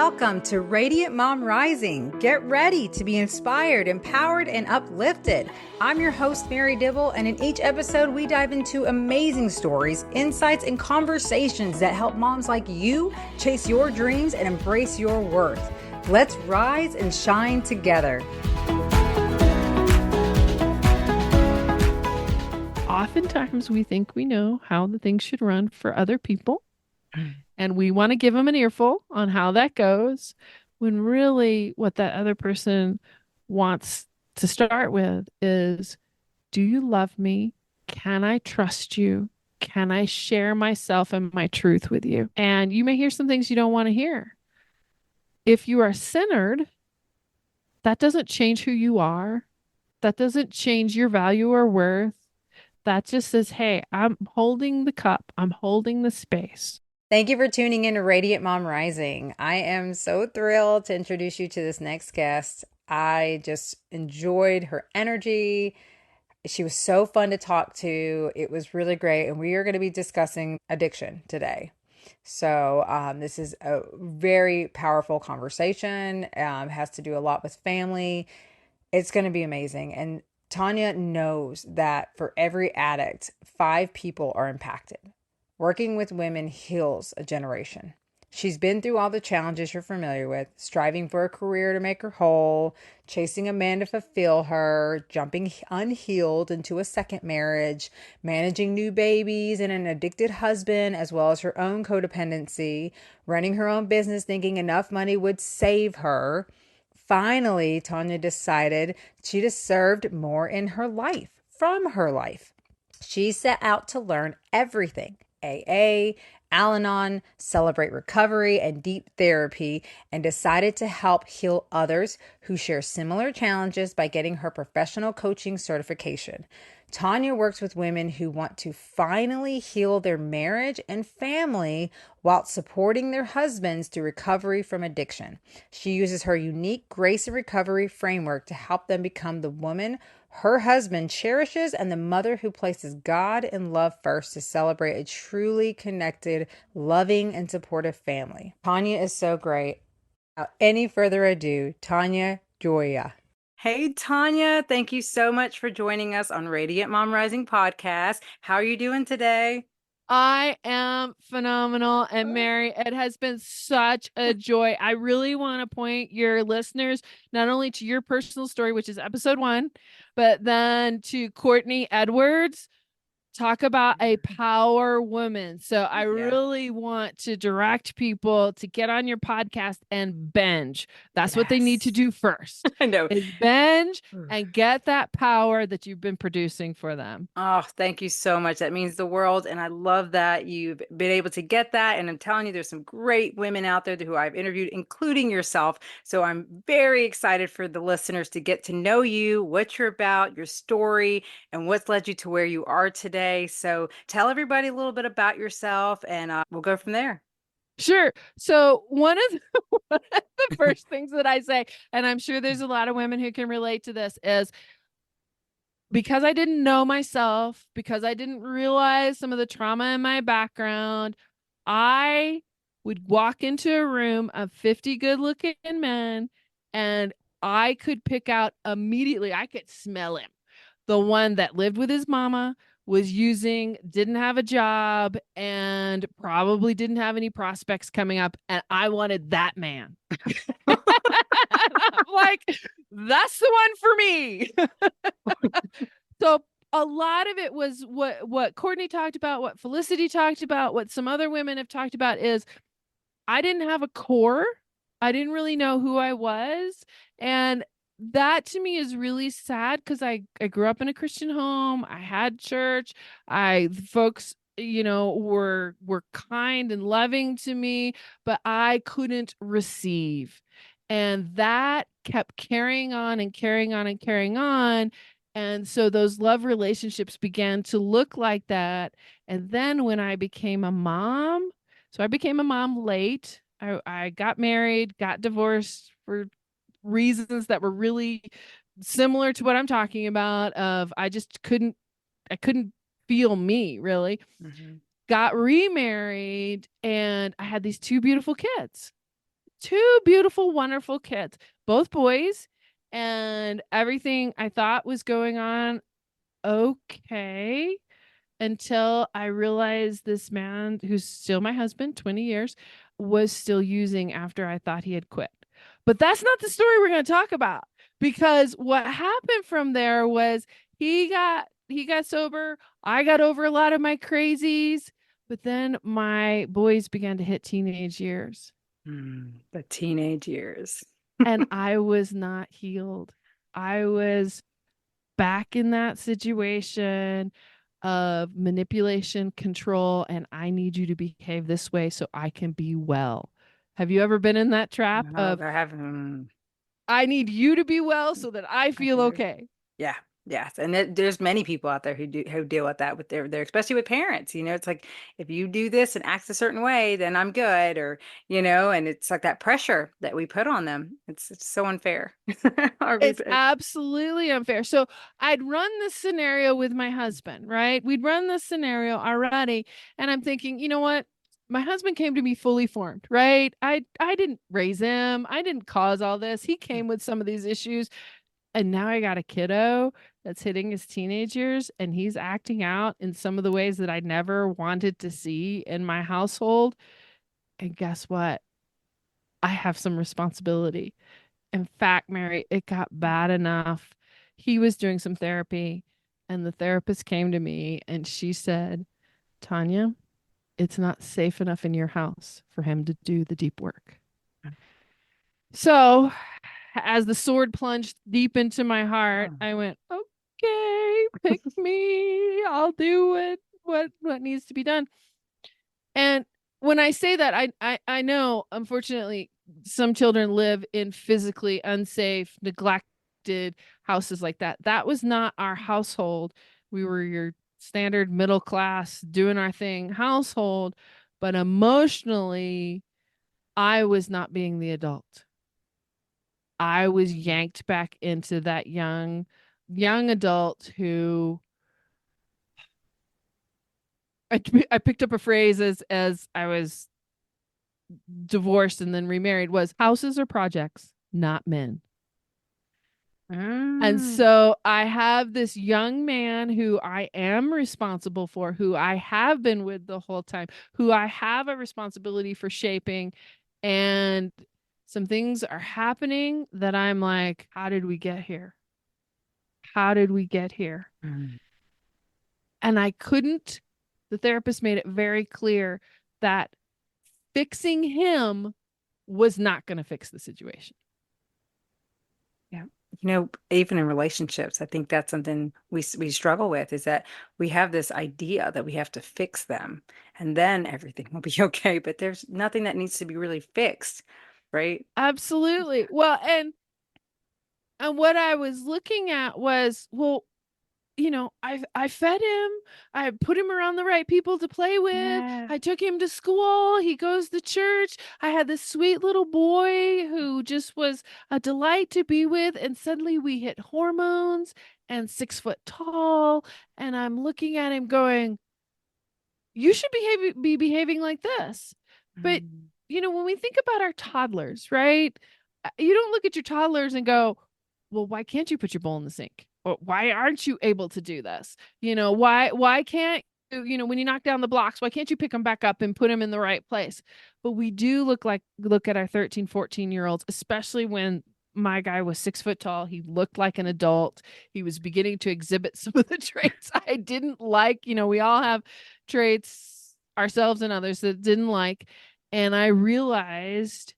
Welcome to Radiant Mom Rising. Get ready to be inspired, empowered, and uplifted. I'm your host, Mary Dibble, and in each episode, we dive into amazing stories, insights, and conversations that help moms like you chase your dreams and embrace your worth. Let's rise and shine together. Oftentimes we think we know how the things should run for other people, and we want to give them an earful on how that goes, when really what that other person wants to start with is, do you love me? Can I trust you? Can I share myself and my truth with you? And you may hear some things you don't want to hear. If you are centered, that doesn't change who you are. That doesn't change your value or worth. That just says, hey, I'm holding the cup. I'm holding the space. Thank you for tuning in to Radiant Mom Rising. I am so thrilled to introduce you to this next guest. I just enjoyed her energy. She was so fun to talk to. It was really great. And we are going to be discussing addiction today. So this is a very powerful conversation. Has to do a lot with family. It's going to be amazing. And Tanya knows that for every addict, 5 people are impacted. Working with women heals a generation. She's been through all the challenges you're familiar with, striving for a career to make her whole, chasing a man to fulfill her, jumping unhealed into a second marriage, managing new babies and an addicted husband, as well as her own codependency, running her own business thinking enough money would save her. Finally, Tanya decided she deserved more in her life, from her life. She set out to learn everything: AA, Al-Anon, Celebrate Recovery, and deep therapy, and decided to help heal others who share similar challenges by getting her professional coaching certification. Tanya works with women who want to finally heal their marriage and family while supporting their husbands through recovery from addiction. She uses her unique grace and recovery framework to help them become the woman her husband cherishes and the mother who places God and love first to celebrate a truly connected, loving, and supportive family. Tanya is so great. Without any further ado, Tanya, Gioia. Hey, Tanya, thank you so much for joining us on Radiant Mom Rising podcast. How are you doing today? I am phenomenal. And Mary, it has been such a joy. I really want to point your listeners not only to your personal story, which is episode 1, but then to Courtney Edwards. Talk about a power woman. So I really want to direct people to get on your podcast and binge. That's what they need to do first. I know. Is binge and get that power that you've been producing for them. Oh, thank you so much. That means the world. And I love that you've been able to get that. And I'm telling you, there's some great women out there who I've interviewed, including yourself. So I'm very excited for the listeners to get to know you, what you're about, your story, and what's led you to where you are today. So tell everybody a little bit about yourself, and we'll go from there. Sure. So one of one of the first things that I say, and I'm sure there's a lot of women who can relate to this, is because I didn't know myself, because I didn't realize some of the trauma in my background, I would walk into a room of 50 good looking men and I could pick out immediately, I could smell him. The one that lived with his mama, was using, didn't have a job, and probably didn't have any prospects coming up. And I wanted that man. I'm like, that's the one for me. So a lot of it was what Courtney talked about, what Felicity talked about, what some other women have talked about is I didn't have a core. I didn't really know who I was. And that to me is really sad because I grew up in a Christian home. I had church. Folks, were kind and loving to me, but I couldn't receive. And that kept carrying on and carrying on and carrying on. And so those love relationships began to look like that. And then when I became a mom, so I became a mom late. I got married, got divorced for reasons that were really similar to what I'm talking about of I couldn't feel me really. Got remarried and I had these 2 beautiful kids. two beautiful, wonderful kids, both boys, and everything I thought was going on okay until I realized this man, who's still my husband, 20 years, was still using after I thought he had quit. But that's not the story we're going to talk about, because what happened from there was he got sober, I got over a lot of my crazies, but then my boys began to hit teenage years The teenage years. and I was not healed. I was back in that situation of manipulation, control, and I need you to behave this way so I can be well. Have you ever been in that trap Oh, of they're having, I need you to be well so that I I feel do. okay? Yeah. Yes. And there's many people out there who deal with that with their, especially with parents. It's like, if you do this and act a certain way, then I'm good, or, and it's like that pressure that we put on them. It's so unfair. Or It's absolutely unfair. So I'd run this scenario with my husband, right? We'd run this scenario already. And I'm thinking, you know what? My husband came to me fully formed, right? I didn't raise him. I didn't cause all this. He came with some of these issues. And now I got a kiddo that's hitting his teenage years and he's acting out in some of the ways that I never wanted to see in my household. And guess what? I have some responsibility. In fact, Mary, it got bad enough. He was doing some therapy, and the therapist came to me and she said, Tanya, it's not safe enough in your house for him to do the deep work. So, as the sword plunged deep into my heart, I went, okay, pick me. I'll do what needs to be done. And when I say that, I know, unfortunately, some children live in physically unsafe, neglected houses like that. That was not our household. We were your standard middle class, doing our thing household, but emotionally, I was not being the adult. I was yanked back into that young adult who I picked up a phrase as I was divorced and then remarried was houses are projects, not men. And Mm. so I have this young man who I am responsible for, who I have been with the whole time, who I have a responsibility for shaping. And some things are happening that I'm like, how did we get here? How did we get here? Mm. And I couldn't, the therapist made it very clear that fixing him was not going to fix the situation. Yeah. Even in relationships, I think that's something we struggle with, is that we have this idea that we have to fix them and then everything will be okay. But there's nothing that needs to be really fixed, right? Absolutely. Well, and what I was looking at was, well, I fed him. I put him around the right people to play with. Yeah. I took him to school. He goes to church. I had this sweet little boy who just was a delight to be with. And suddenly we hit hormones and 6 foot tall. And I'm looking at him going, you should be behaving like this. But, Mm. when we think about our toddlers, right? You don't look at your toddlers and go, well, why can't you put your bowl in the sink? Or why aren't you able to do this? Why can't when you knock down the blocks, why can't you pick them back up and put them in the right place? But we do look at our 13, 14-year olds, especially when my guy was 6 foot tall. He looked like an adult. He was beginning to exhibit some of the traits I didn't like. We all have traits ourselves and others that didn't like. And I realized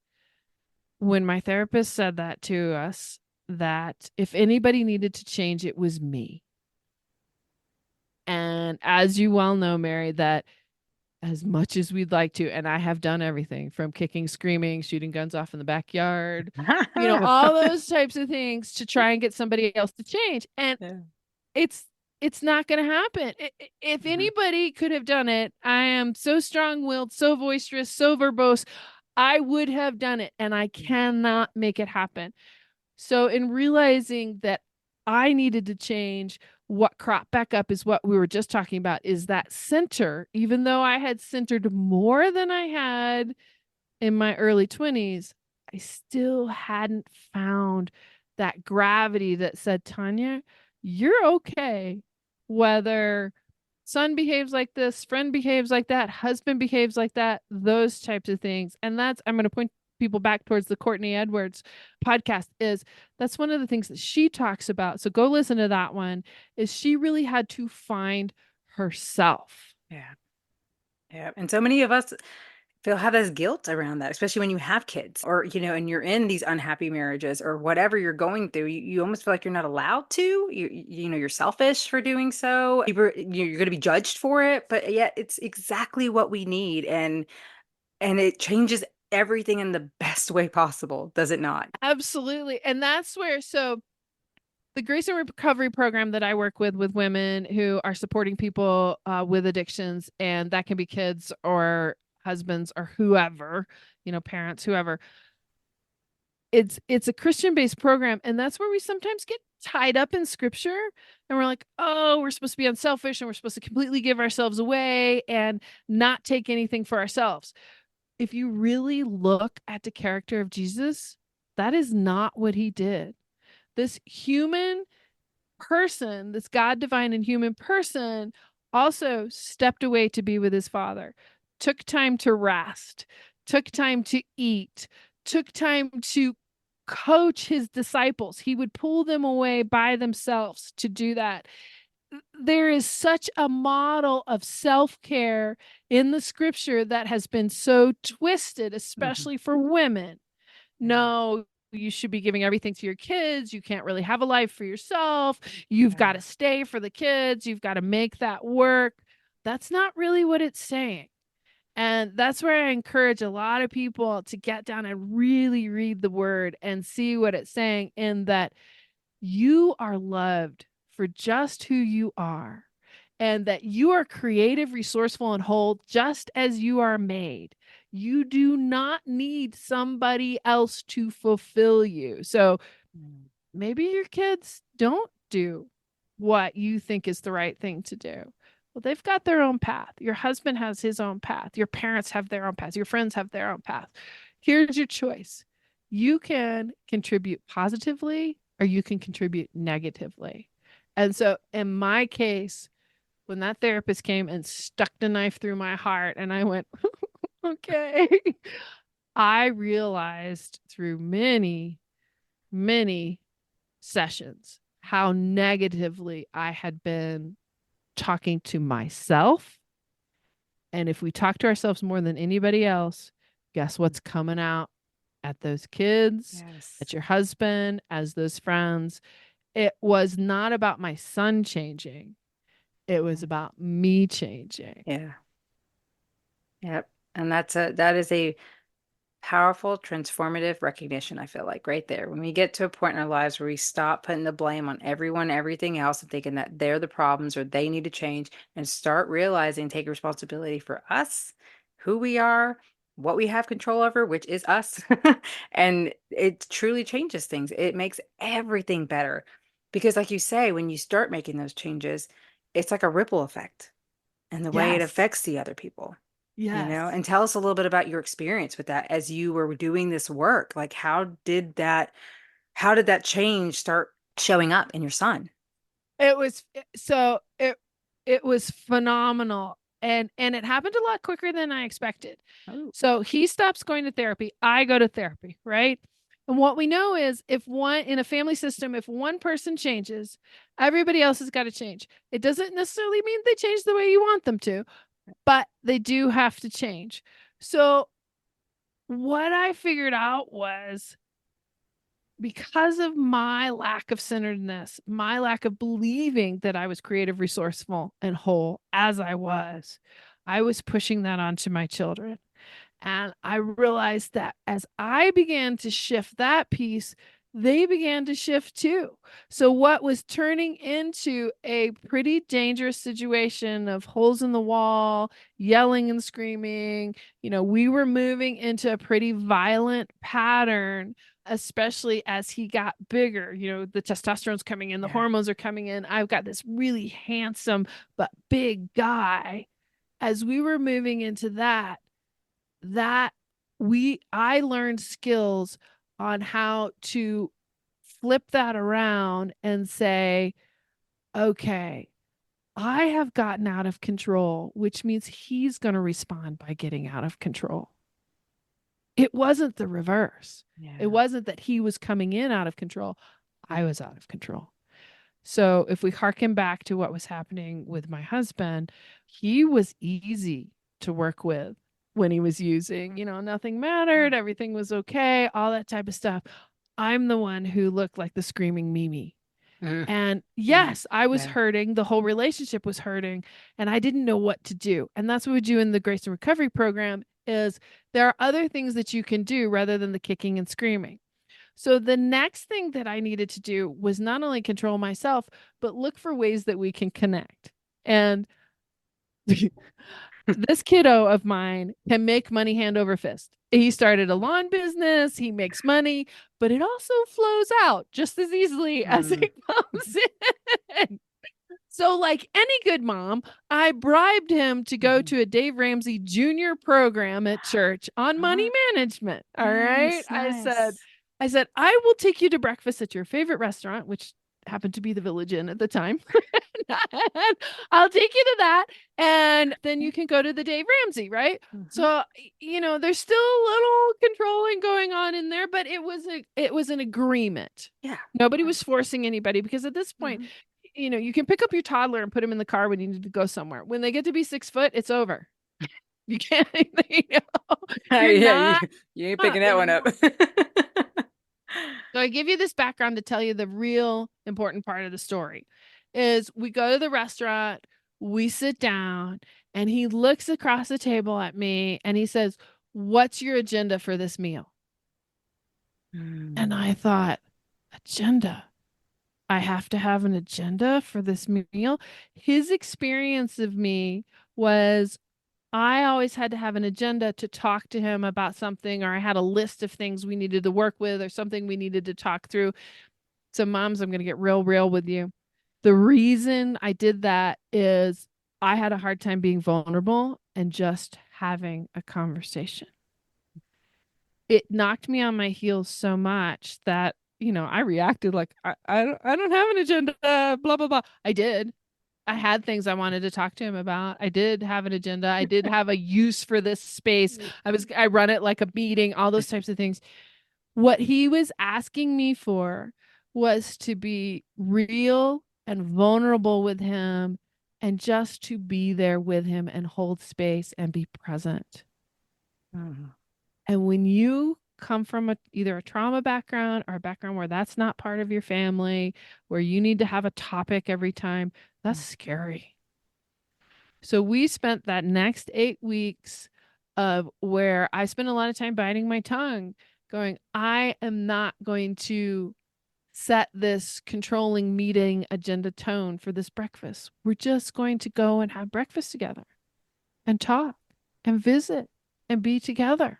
when my therapist said that to us, that if anybody needed to change, it was me. And as you well know, Mary, that as much as we'd like to, and I have done everything from kicking, screaming, shooting guns off in the backyard, all those types of things to try and get somebody else to change. And Yeah. it's it's not going to happen. If Mhm. anybody could have done it, I am so strong-willed, so boisterous, so verbose, I would have done it, and I cannot make it happen. So in realizing that I needed to change, what cropped back up is what we were just talking about, is that center. Even though I had centered more than I had in my early 20s, I still hadn't found that gravity that said, Tanya, you're okay whether son behaves like this, friend behaves like that, husband behaves like that, those types of things. And that's, I'm going to point people back towards the Courtney Edwards podcast, is that's one of the things that she talks about. So go listen to that one. Is she really had to find herself. Yeah. Yeah. And so many of us feel have this guilt around that, especially when you have kids or, and you're in these unhappy marriages or whatever you're going through. You almost feel like you're not allowed to. You're selfish for doing so. You're going to be judged for it, but yet it's exactly what we need. And it changes everything in the best way possible, does it not? Absolutely. And that's where, so the Grace and Recovery program that I work with women who are supporting people with addictions, and that can be kids or husbands or whoever, parents, whoever. It's a Christian-based program, and that's where we sometimes get tied up in scripture, and we're like, oh, we're supposed to be unselfish and we're supposed to completely give ourselves away and not take anything for ourselves. If you really look at the character of Jesus, that is not what he did. This human person, this God divine and human person, also stepped away to be with his father, took time to rest, took time to eat, took time to coach his disciples. He would pull them away by themselves to do that. There is such a model of self-care in the scripture that has been so twisted, Mhm. especially for women. Yeah. No, you should be giving everything to your kids. You can't really have a life for yourself. You've got Yeah. to stay for the kids. You've got to make that work. That's not really what it's saying. And that's where I encourage a lot of people to get down and really read the word and see what it's saying, in that you are loved for just who you are, and that you are creative, resourceful, and whole just as you are made. You do not need somebody else to fulfill you. So Mm. maybe your kids don't do what you think is the right thing to do. Well, they've got their own path. Your husband has his own path. Your parents have their own path. Your friends have their own path. Here's your choice. You can contribute positively or you can contribute negatively. And so in my case, when that therapist came and stuck the knife through my heart and I went, okay, I realized through many, many sessions how negatively I had been talking to myself. And if we talk to ourselves more than anybody else, guess Mm. what's coming out at those kids, Yes. at your husband, as those friends? It was not about my son changing, it was Mm. about me changing. Yeah. Yep. And that is a powerful, transformative recognition, I feel like, right there. When we get to a point in our lives where we stop putting the blame on everyone, everything else, and thinking that they're the problems or they need to change, and start realizing, take responsibility for us, who we are, what we have control over, which is us. And it truly changes things. It makes everything better. Because, like you say, when you start making those changes, it's like a ripple effect and the way it Yes. affects the other people. Yes. And tell us a little bit about your experience with that as you were doing this work. Like, how did that change start showing up in your son? It was so it was phenomenal, and it happened a lot quicker than I expected. Oh, So he stops going to therapy, I go to therapy, right? And what we know is, if one in a family system, if one person changes, everybody else has got to change. It doesn't necessarily mean they change the way you want them to, but they do have to change. So what I figured out was, because of my lack of centeredness, my lack of believing that I was creative, resourceful, and whole as I was pushing that onto my children. And I realized that as I began to shift that piece, they began to shift too. So, what was turning into a pretty dangerous situation of holes in the wall, yelling and screaming, we were moving into a pretty violent pattern, especially as he got bigger. The testosterone's coming in, the yeah. hormones are coming in. I've got this really handsome but big guy. As we were moving into that I learned skills on how to flip that around and say, okay, I have gotten out of control, which means he's going to respond by getting out of control. It wasn't the reverse. It Yeah. wasn't that he was coming in out of control. I was out of control. So if we harken back to what was happening with my husband, he was easy to work with when he was using, nothing mattered, everything was okay, all that type of stuff. I'm the one who looked like the screaming Mimi. Mm. And Mm. yes, I was Yeah. hurting. The whole relationship was hurting, and I didn't know what to do. And that's what we do in the Grace and Recovery program is there are other things that you can do rather than the kicking and screaming. So the next thing that I needed to do was not only control myself, but look for ways that we can connect. And this kiddo of mine can make money hand over fist. He started a lawn business, he makes money, but it also flows out just as easily as Mm. it comes in. So, like any good mom, I bribed him to go Mhm. to a Dave Ramsey Jr. program at church on money Oh, management. All right. nice, nice. I said, I will take you to breakfast at your favorite restaurant, which happened to be the Village Inn at the time. I'll take you to that. And then you can go to the Dave Ramsey, right? Mm-hmm. So, there's still a little controlling going on in there, but it was an agreement. Yeah. Nobody was forcing anybody because at this point, Mm-hmm. you can pick up your toddler and put him in the car when you need to go somewhere. When they get to be 6 foot, it's over. You can't, you're Yeah, not you ain't picking that one up. anymore. So I give you this background to tell you the real important part of the story is we go to the restaurant, we sit down, and he looks across the table at me and he says, "What's your agenda for this meal?" And Mm. I thought, agenda? I have to have an agenda for this meal. His experience of me was I always had to have an agenda to talk to him about something, or I had a list of things we needed to work with, or something we needed to talk through. So, moms, I'm going to get real with you. The reason I did that is I had a hard time being vulnerable and just having a conversation. It knocked me on my heels so much that, I reacted like, I don't have an agenda, blah, blah, blah. I did. I had things I wanted to talk to him about. I did have an agenda. I did have a use for this space. I run it like a meeting, all those types of things. What he was asking me for was to be real and vulnerable with him and just to be there with him and hold space and be present. Mm. And when you come from either a trauma background or a background where that's not part of your family, where you need to have a topic every time, that's scary. So we spent that next 8 weeks of where I spent a lot of time biting my tongue, going, I am not going to set this controlling meeting agenda tone for this breakfast. We're just going to go and have breakfast together and talk and visit and be together.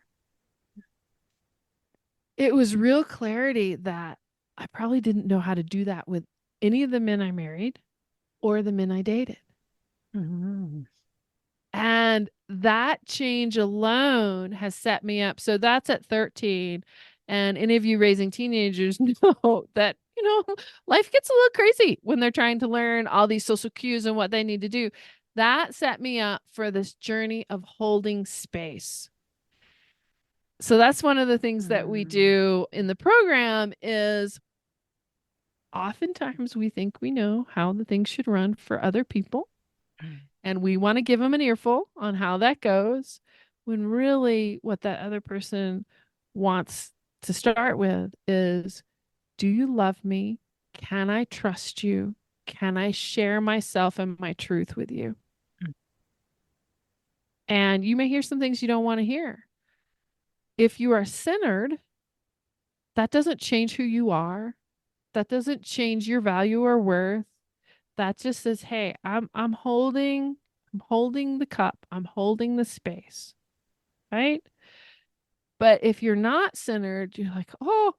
It was real clarity that I probably didn't know how to do that with any of the men I married or the men I dated. Mm. And that change alone has set me up. So that's at 13. And any of you raising teenagers know that, life gets a little crazy when they're trying to learn all these social cues and what they need to do. That set me up for this journey of holding space. So that's one of the things that we Mm. do in the program is oftentimes we think we know how the things should run for other people. And we want to give them an earful on how that goes when really what that other person wants to start with is, do you love me? Can I trust you? Can I share myself and my truth with you? And you may hear some things you don't want to hear. If you are centered, that doesn't change who you are. That doesn't change your value or worth. That just says, hey, I'm holding the cup. I'm holding the space. Right? But if you're not centered, you're like, oh,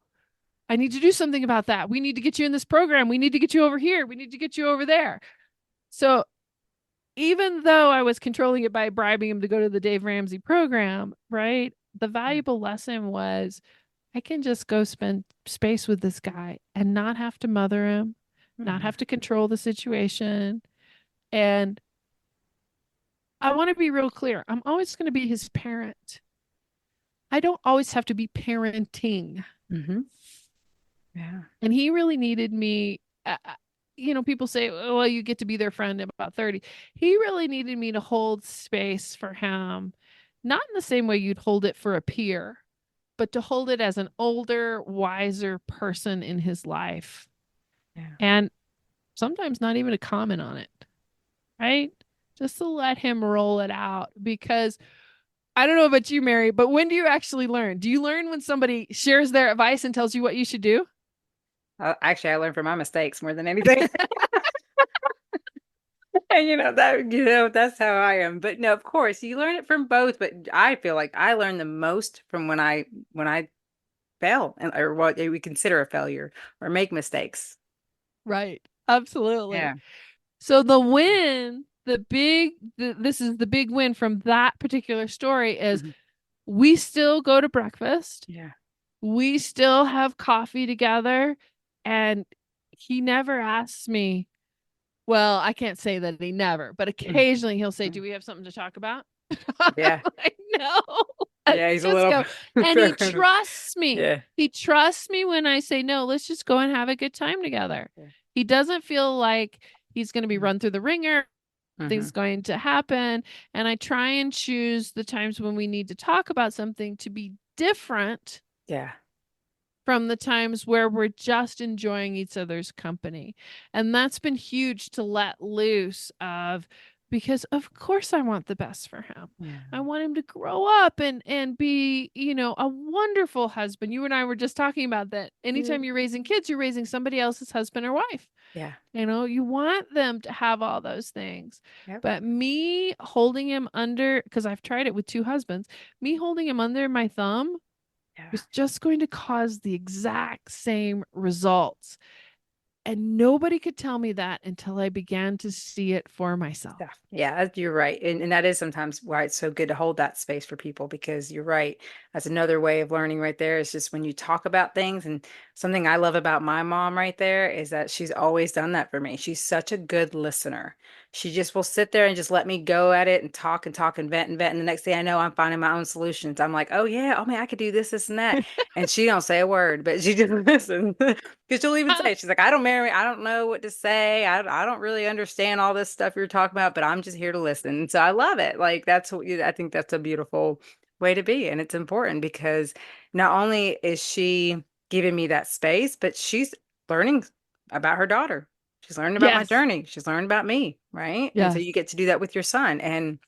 I need to do something about that. We need to get you in this program. We need to get you over here. We need to get you over there. So even though I was controlling it by bribing him to go to the Dave Ramsey program, right? the valuable lesson was I can just go spend space with this guy and not have to mother him, not Mhm. have to control the situation. And I want to be real clear. I'm always going to be his parent. I don't always have to be parenting. Mhm. Yeah. And he really needed me. People say, "Oh, well, you get to be their friend at about 30." He really needed me to hold space for him, not in the same way you'd hold it for a peer, but to hold it as an older, wiser person in his life. Yeah. And sometimes not even to comment on it, right? Just to let him roll it out. Because I don't know about you, Mary, but when do you actually learn? Do you learn when somebody shares their advice and tells you what you should do? Actually, I learned from my mistakes more than anything. And that's how I am. But no, of course, you learn it from both, but I feel like I learned the most from when I fail and or what we consider a failure or make mistakes. Right. Absolutely. Yeah. So the win, this is the big win from that particular story is Mhm. we still go to breakfast. Yeah. We still have coffee together. And he never asks me, well, I can't say that he never, but Mhm. occasionally he'll say, "Do Mhm. we have something to talk about?" Yeah. I know. Yeah, Let's he's a just little go. And he trusts me. yeah. He trusts me when I say, "No, let's just go and have a good time together." Yeah. He doesn't feel like he's going to be run through the ringer. Mm-hmm. Things going to happen. And I try and choose the times when we need to talk about something to be different Yeah. from the times where we're just enjoying each other's company. And that's been huge to let loose of because of course I want the best for him. Yeah. I want him to grow up and be, a wonderful husband. You and I were just talking about that. Anytime you're raising kids, you're raising somebody else's husband or wife. Yeah. You want them to have all those things. Yep. But me holding him under, because I've tried it with two husbands, me holding him under my thumb Yeah. was just going to cause the exact same results. And nobody could tell me that until I began to see it for myself. Stuff. Yeah, you're right. And that is sometimes why it's so good to hold that space for people because you're right. That's another way of learning right there is just when you talk about things. And something I love about my mom right there is that she's always done that for me. She's such a good listener. She just will sit there and just let me go at it and talk and vent and vent. And the next thing I know, I'm finding my own solutions. I'm like, oh yeah, oh man, I could do this, this, and that. And she don't say a word, but she just listens. Because she'll even say, she's like, I don't know what to say. I don't really understand all this stuff you're talking about, but I'm just here to listen. And so I love it. Like I think that's a beautiful way to be. And it's important because not only is she giving me that space, but she's learning about her daughter. She's learning about my Yes. journey. She's learning about me. Right. And so Yes. you get to do that with your son. And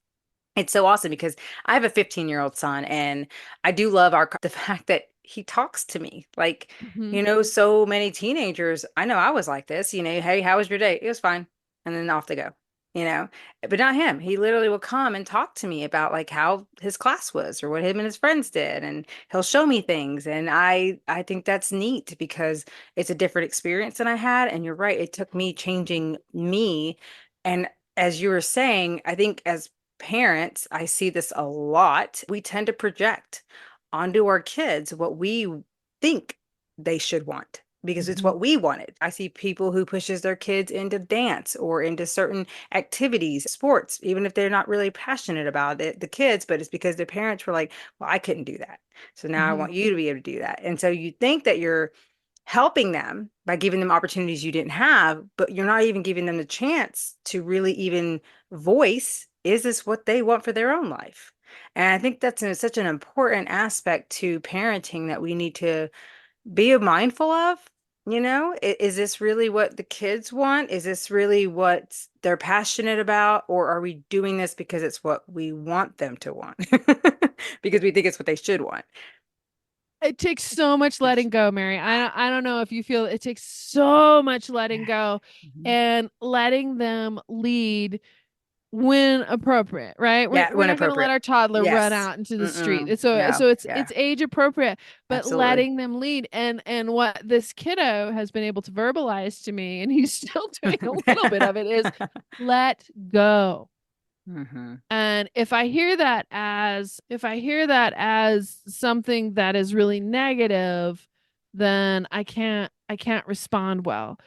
it's so awesome because I have a 15-year-old son and I do love the fact that he talks to me. Like, Hmm. so many teenagers, I know I was like this, hey, how was your day? It was fine. And then off they go, you know, but not him. He literally will come and talk to me about like how his class was or what him and his friends did. And he'll show me things. And I think that's neat because it's a different experience than I had. And you're right. It took me changing me. And as you were saying, I think as parents, I see this a lot. We tend to project onto our kids what we think they should want because it's Hmm. what we wanted. I see people who pushes their kids into dance or into certain activities, sports, even if they're not really passionate about it, the kids, but it's because their parents were like, well, I couldn't do that. So now I Hmm. want you to be able to do that. And so you think that you're helping them by giving them opportunities you didn't have, but you're not even giving them the chance to really even voice, is this what they want for their own life? And I think that's such an important aspect to parenting that we need to be mindful of. Is this really what the kids want? Is this really what they're passionate about? Or are we doing this because it's what we want them to want? Because we think it's what they should want. It takes so much letting go, Mary. I don't know if you feel it takes so much letting Yeah. go Mhm. and letting them lead when appropriate, right? We're Yeah, we're when not going to let appropriate. our toddler run Yes. out into the street. Mm-mm. It's so No. it's Yeah, age appropriate, but absolutely. letting them lead. And what this kiddo has been able to verbalize to me, and he's still doing a little bit of it, is let go. Mm-hmm. And if I hear that as something that is really negative, then I can't respond well.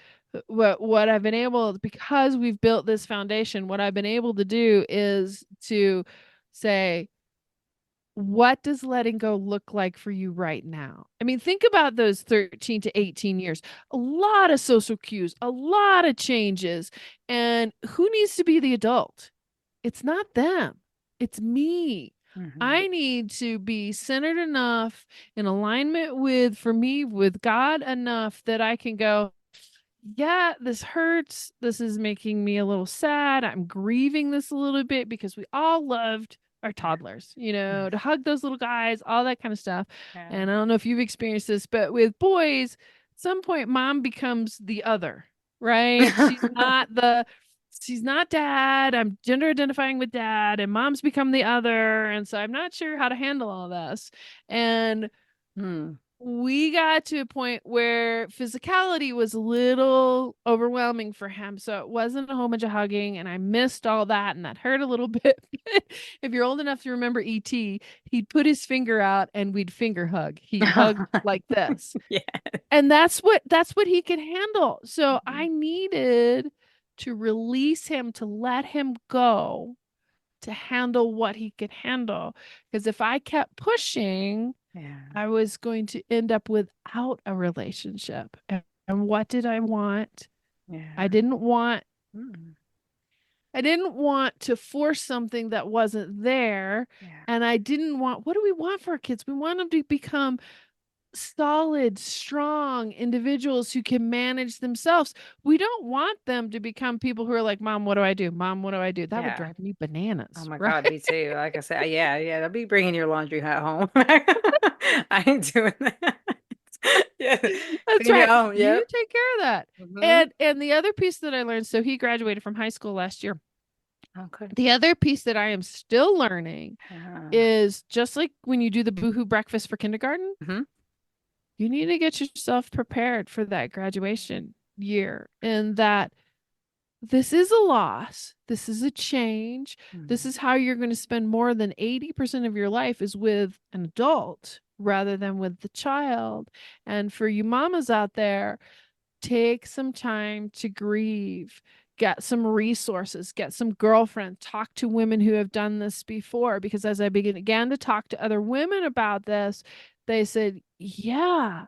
What I've been able, because we've built this foundation, what I've been able to do is to say, what does letting go look like for you right now? I mean, think about those 13 to 18 years. A lot of social cues, a lot of changes. And who needs to be the adult? It's not them, it's me. Mm-hmm. I need to be centered enough, in alignment with, for me, with God enough that I can go, yeah, this hurts. This is making me a little sad. I'm grieving this a little bit because we all loved our toddlers, to hug those little guys, all that kind of stuff. Yeah. And I don't know if you've experienced this, but with boys, at some point, mom becomes the other, right? She's not dad. I'm gender identifying with dad, and mom's become the other. And so I'm not sure how to handle all this. And Mm. we got to a point where physicality was a little overwhelming for him. So it wasn't a whole bunch of hugging, and I missed all that, and that hurt a little bit. If you're old enough to remember E.T., he'd put his finger out and we'd finger hug. He'd hug like this. Yeah. And that's what he could handle. So I needed to release him, to let him go, to handle what he could handle. Because if I kept pushing, Yeah. I was going to end up without a relationship. And what did I want? I Yeah. didn't want Mm. I didn't want to force something that wasn't there. Yeah. And I didn't want, what do we want for our kids? We want them to become solid, strong individuals who can manage themselves. We don't want them to become people who are like, Mom, what do I do? Mom, what do I do? That would Yeah. drive me Oh bananas, my right? God, me too. Like I said, yeah, yeah, I'll be bringing your laundry at home. I ain't doing that. Yeah, That's clean your right. own. You Yep. take care of that. Hmm. And the other piece that I learned, so he graduated from high school last year. Okay. The other piece that I am still learning Uh, is, just like when you do the boohoo breakfast for kindergarten, mhm. you need to get yourself prepared for that graduation year, and that this is a loss. This is a change. This Mhm. is how you're going to spend more than 80% of your life, is with an adult rather than with the child. And for you mamas out there, take some time to grieve, get some resources, get some girlfriends, talk to women who have done this before. Because as I began to talk to other women about this, they said, yeah,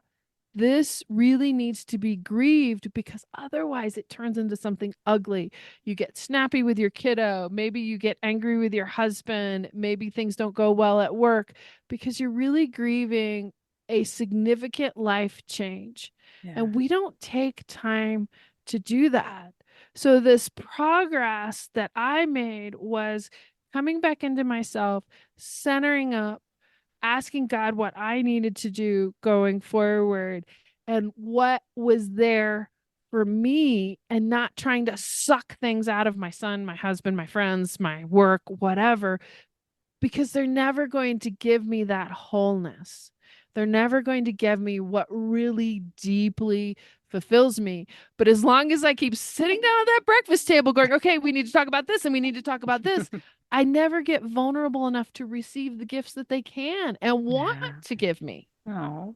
this really needs to be grieved, because otherwise it turns into something ugly. You get snappy with your kiddo. Maybe you get angry with your husband. Maybe things don't go well at work because you're really grieving a significant life change. Yeah. And we don't take time to do that. So, this progress that I made was coming back into myself, centering up, asking God what I needed to do going forward and what was there for me, and not trying to suck things out of my son, my husband, my friends, my work, whatever, because they're never going to give me that wholeness. They're never going to give me what really deeply fulfills me. But as long as I keep sitting down at that breakfast table going, okay, we need to talk about this and we need to talk about this, I never get vulnerable enough to receive the gifts that they can and want Yeah. to give me. Oh,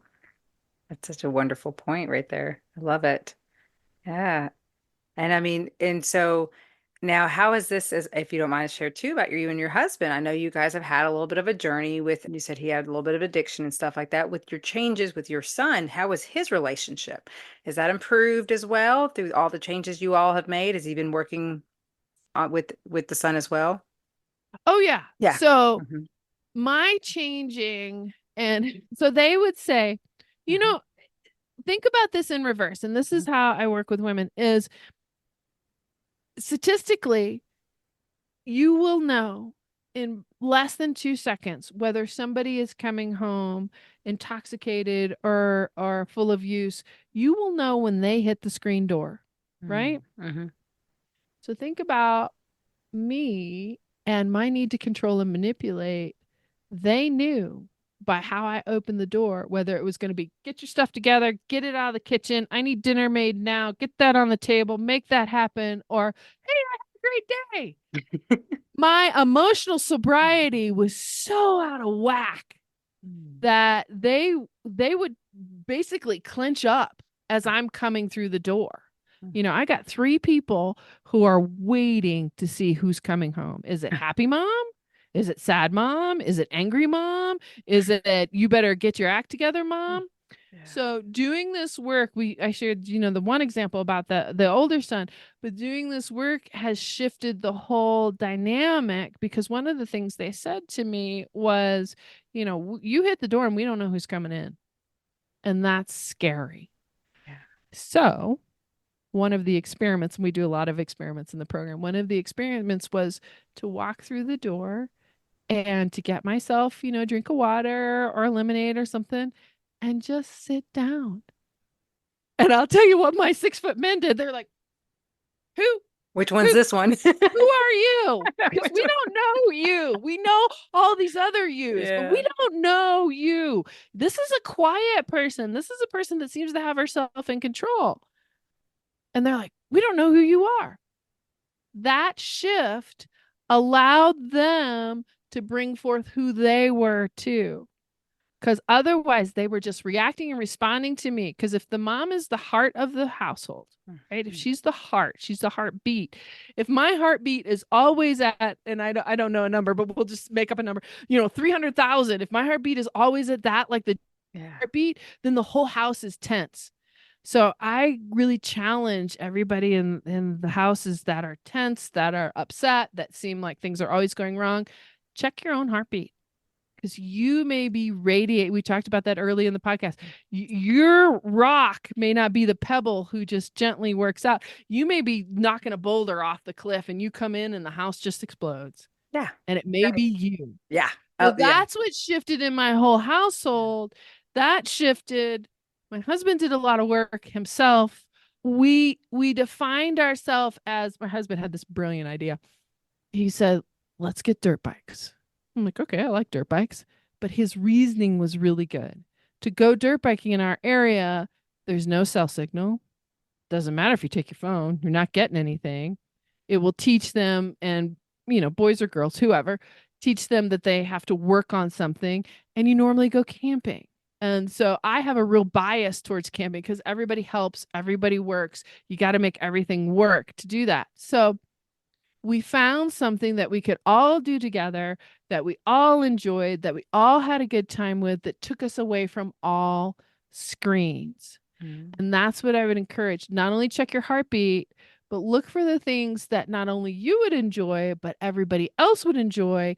that's such a wonderful point right there. I love it. Yeah. And I mean, and so now how is this, as if you don't mind to share too about you and your husband? I know you guys have had a little bit of a journey with, you said he had a little bit of addiction and stuff like that with your changes with your son. How was his relationship? Has that improved as well through all the changes you all have made? Has he been working with the son as well? Oh, yeah. Yeah. So Hmm. my changing, and so they would say, you Hmm. know, think about this in reverse. And this is how I work with women, is statistically, you will know in less than 2 seconds whether somebody is coming home intoxicated or full of use. You will know when they hit the screen door, right? Hmm. So think about me and my need to control and manipulate. They knew by how I opened the door whether it was going to be, get your stuff together, get it out of the kitchen, I need dinner made now, get that on the table, make that happen, or great day. My emotional sobriety was so out of whack that they would basically clench up as I'm coming through the door. You know, I got 3 people who are waiting to see who's coming home. Is it happy mom? Is it sad mom? Is it angry mom? Is it you better get your act together mom? Yeah. So doing this work, I shared, you know, the one example about the older son, but doing this work has shifted the whole dynamic, because one of the things they said to me was, you know, you hit the door and we don't know who's coming in. And that's scary. Yeah. So one of the experiments, and we do a lot of experiments in the program, one of the experiments was to walk through the door and to get myself, you know, a drink of water or lemonade or something and just sit down. And I'll tell you what my 6-foot men did. They're like, who? Which one's this one? Who are you? Because we don't know you. We know all these other yous, but we don't know you. This is a quiet person. This is a person that seems to have herself in control. And they're like, we don't know who you are. That shift allowed them to bring forth who they were too. Because otherwise they were just reacting and responding to me. Because if the mom is the heart of the household, right? If she's the heart, she's the heartbeat. If my heartbeat is always at, and I don't know a number, but we'll just make up a number, you know, 300,000. If my heartbeat is always at that, like the heartbeat, then the whole house is tense. So I really challenge everybody in the houses that are tense, that are upset, that seem like things are always going wrong. Check your own heartbeat. Because you may be radiate. We talked about that early in the podcast. Your rock may not be the pebble who just gently works out. You may be knocking a boulder off the cliff and you come in and the house just explodes. Yeah. And it may be you. Yeah. So that's what shifted in my whole household. That shifted. My husband did a lot of work himself. We defined ourselves as, my husband had this brilliant idea. He said, let's get dirt bikes. I'm like, okay, I like dirt bikes. But his reasoning was really good. To go dirt biking in our area, there's no cell signal. Doesn't matter if you take your phone, you're not getting anything. It will teach them, and, you know, boys or girls, whoever, teach them that they have to work on something. And you normally go camping. And so I have a real bias towards camping because everybody helps, everybody works. You got to make everything work to do that. So we found something that we could all do together, that we all enjoyed, that we all had a good time with, that took us away from all screens. And that's what I would encourage. Not only check your heartbeat, but look for the things that not only you would enjoy, but everybody else would enjoy.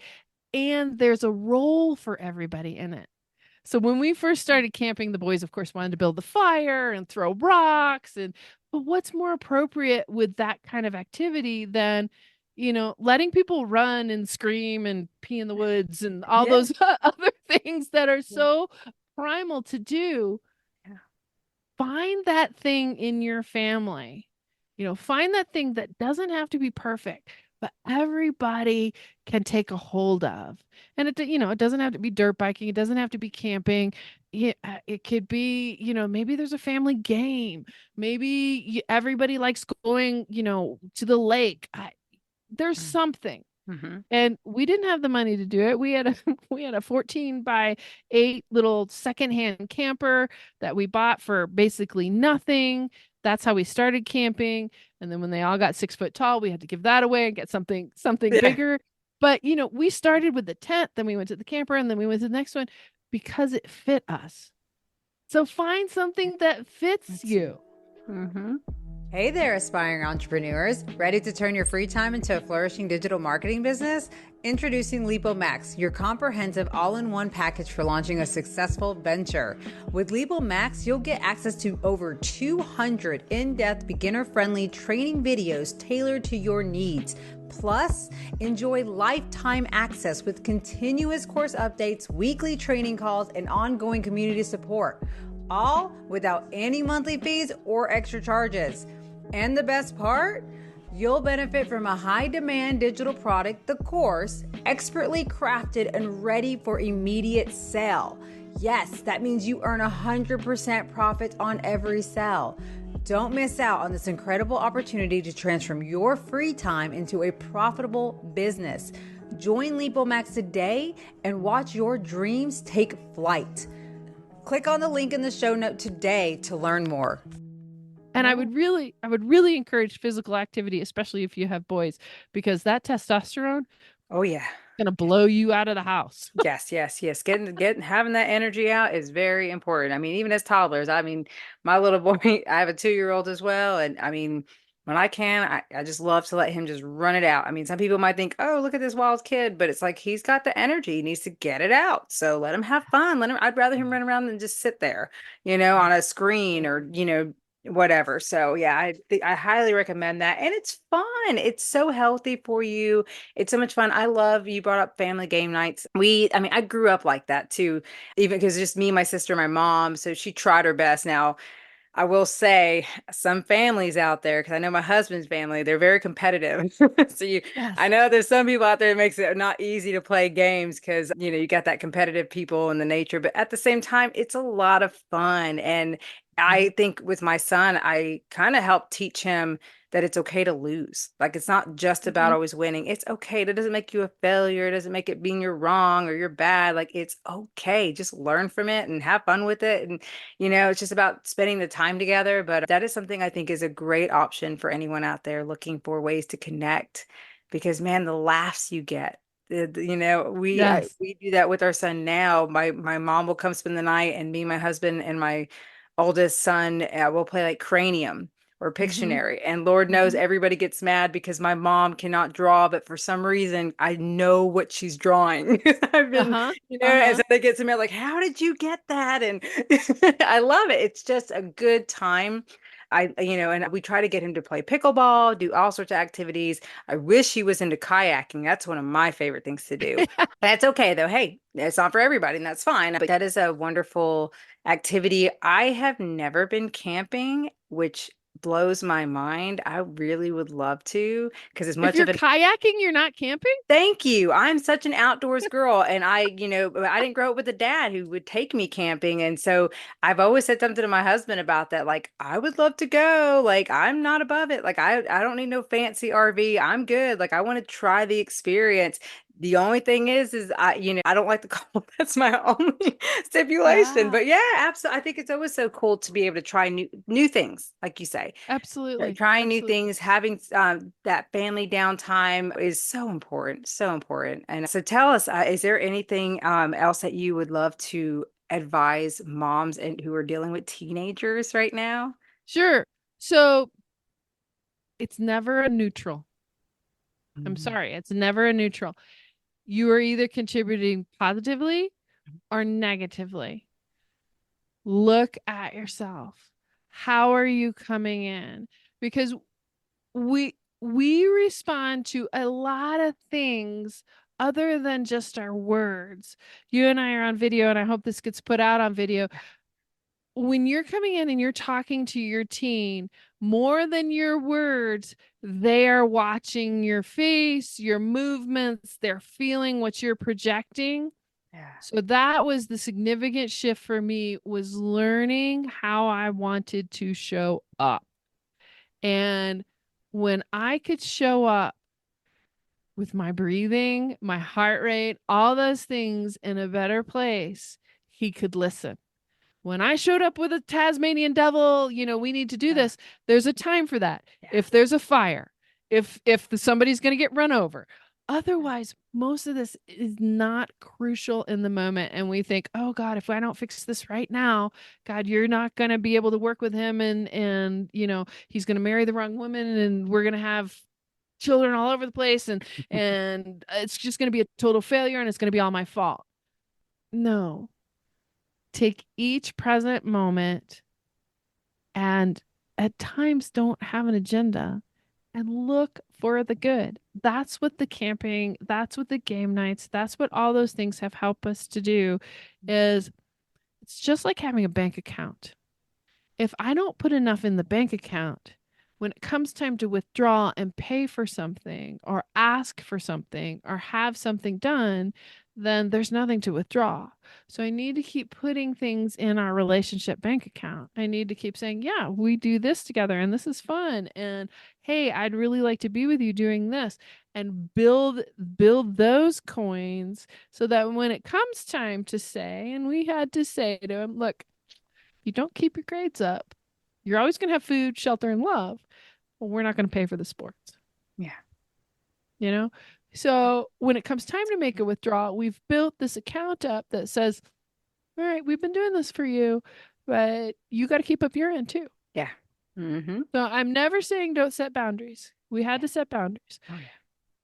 And there's a role for everybody in it. So when we first started camping, the boys, of course, wanted to build the fire and throw rocks. But what's more appropriate with that kind of activity than, you know, letting people run and scream and pee in the woods and all those other things that are so primal to do? Find that thing in your family. You know, find that thing that doesn't have to be perfect, but everybody can take a hold of. And it, you know, it doesn't have to be dirt biking. It doesn't have to be camping. It could be, you know, maybe there's a family game. Maybe everybody likes going, you know, to the lake. There's something. And we didn't have the money to do it. We had a 14-by-8 little secondhand camper that we bought for basically nothing. That's how we started camping. And then when they all got 6 foot tall, we had to give that away and get something bigger. But, you know, we started with the tent, then we went to the camper, and then we went to the next one because it fit us. So find something that fits you. Hey there, aspiring entrepreneurs. Ready to turn your free time into a flourishing digital marketing business? Introducing Lipo Max, your comprehensive all-in-one package for launching a successful venture. With Lipo Max, you'll get access to over 200 in-depth, beginner-friendly training videos tailored to your needs. Plus, enjoy lifetime access with continuous course updates, weekly training calls, and ongoing community support. All without any monthly fees or extra charges. And the best part? You'll benefit from a high-demand digital product, the course, expertly crafted and ready for immediate sale. Yes, that means you earn 100% profit on every sale. Don't miss out on this incredible opportunity to transform your free time into a profitable business. Join LipoMax today and watch your dreams take flight. Click on the link in the show note today to learn more. And I would really encourage physical activity, especially if you have boys, because that testosterone Oh yeah. gonna blow you out of the house. Yes, yes, yes. Having that energy out is very important. I mean, even as toddlers, I mean, my little boy, I have a 2-year-old as well. And I mean, when I can, I just love to let him just run it out. I mean, some people might think, oh, look at this wild kid, but it's like he's got the energy. He needs to get it out. So let him have fun. I'd rather him run around than just sit there, on a screen or, whatever. So yeah, I highly recommend that. And it's fun. It's so healthy for you. It's so much fun. I love you brought up family game nights. I mean, I grew up like that too, even because just me, my sister, my mom. So she tried her best. Now, I will say some families out there, because I know my husband's family, they're very competitive. So I Yes. know there's some people out there that makes it not easy to play games because, you got that competitive people in the nature, but at the same time, it's a lot of fun. And I think with my son, I kind of helped teach him that it's okay to lose. Like it's not just about Mhm. always winning. It's okay. That doesn't make you a failure. It doesn't make it being you're wrong or you're bad. Like it's okay. Just learn from it and have fun with it. And it's just about spending the time together. But that is something I think is a great option for anyone out there looking for ways to connect. Because man, the laughs you get. Yes. We do that with our son now. My mom will come spend the night, and me, my husband, and my oldest son will play like Cranium or Mhm. Pictionary. And Lord knows Mhm. everybody gets mad because my mom cannot draw, but for some reason I know what she's drawing. I've been, Uh-huh. and Uh-huh. so they get to me like, how did you get that? And I love it. It's just a good time. And we try to get him to play pickleball, do all sorts of activities. I wish he was into kayaking. That's one of my favorite things to do. That's okay though. Hey, it's not for everybody, and that's fine. But that is a wonderful activity. I have never been camping, which blows my mind. I really would love to, because as If much you're of an kayaking, you're not camping? thank you. I'm such an outdoors girl. And I didn't grow up with a dad who would take me camping. And so I've always said something to my husband about that. Like, I would love to go. Like, I'm not above it. Like, I don't need no fancy RV. I'm good. Like, I want to try the experience. The only thing is I don't like the cold. That's my only stipulation. Yeah, But yeah, absolutely. I think it's always so cool to be able to try new things, like you say. absolutely. Trying new Absolutely. things, having that family downtime is so important, so important. And so tell us, is there anything else that you would love to advise moms and who are dealing with teenagers right now? Sure. So it's never a neutral. I'm Mhm. sorry, it's never a neutral. You are either contributing positively or negatively. Look at yourself. How are you coming in? Because we respond to a lot of things other than just our words. You and I are on video, and I hope this gets put out on video. When you're coming in and you're talking to your teen, more than your words, they are watching your face, your movements, they're feeling what you're projecting. Yeah. So that was the significant shift for me, was learning how I wanted to show up. And when I could show up with my breathing, my heart rate, all those things in a better place, he could listen. When I showed up with a Tasmanian devil, we need to do Uh, this. There's a time for that. yeah. If there's a fire, if somebody's going to get run over. Otherwise, most of this is not crucial in the moment. And we think, oh God, if I don't fix this right now, God, you're not going to be able to work with him. And he's going to marry the wrong woman, and we're going to have children all over the place. And it's just going to be a total failure, and it's going to be all my fault. No, take each present moment, and at times don't have an agenda, and look for the good. That's what the camping, that's what the game nights, that's what all those things have helped us to do. Is it's just like having a bank account. If I don't put enough in the bank account, when it comes time to withdraw and pay for something or ask for something or have something done, then there's nothing to withdraw. So I need to keep putting things in our relationship bank account. I need to keep saying, yeah, we do this together and this is fun. And hey, I'd really like to be with you doing this, and build those coins so that when it comes time to say, and we had to say to him, look, you don't keep your grades up, you're always going to have food, shelter, and love. Well, we're not going to pay for the sports, Yeah. you know? So when it comes time to make a withdrawal, we've built this account up that says, all right, we've been doing this for you, but you got to keep up your end too. Yeah. Mm-hmm. So I'm never saying don't set boundaries. We had Yeah. to set boundaries. Oh yeah.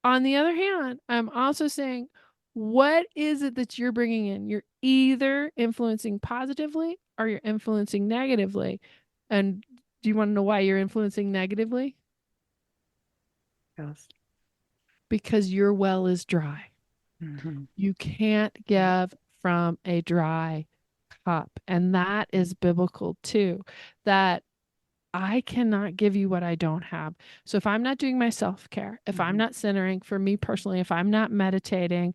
On the other hand, I'm also saying, what is it that you're bringing in? You're either influencing positively or you're influencing negatively. And do you want to know why you're influencing negatively? Yes. Because your well is dry. Mm-hmm. You can't give from a dry cup. And that is biblical too. That I cannot give you what I don't have. So if I'm not doing my self care, if I'm Mm-hmm. not centering for me personally, if I'm not meditating,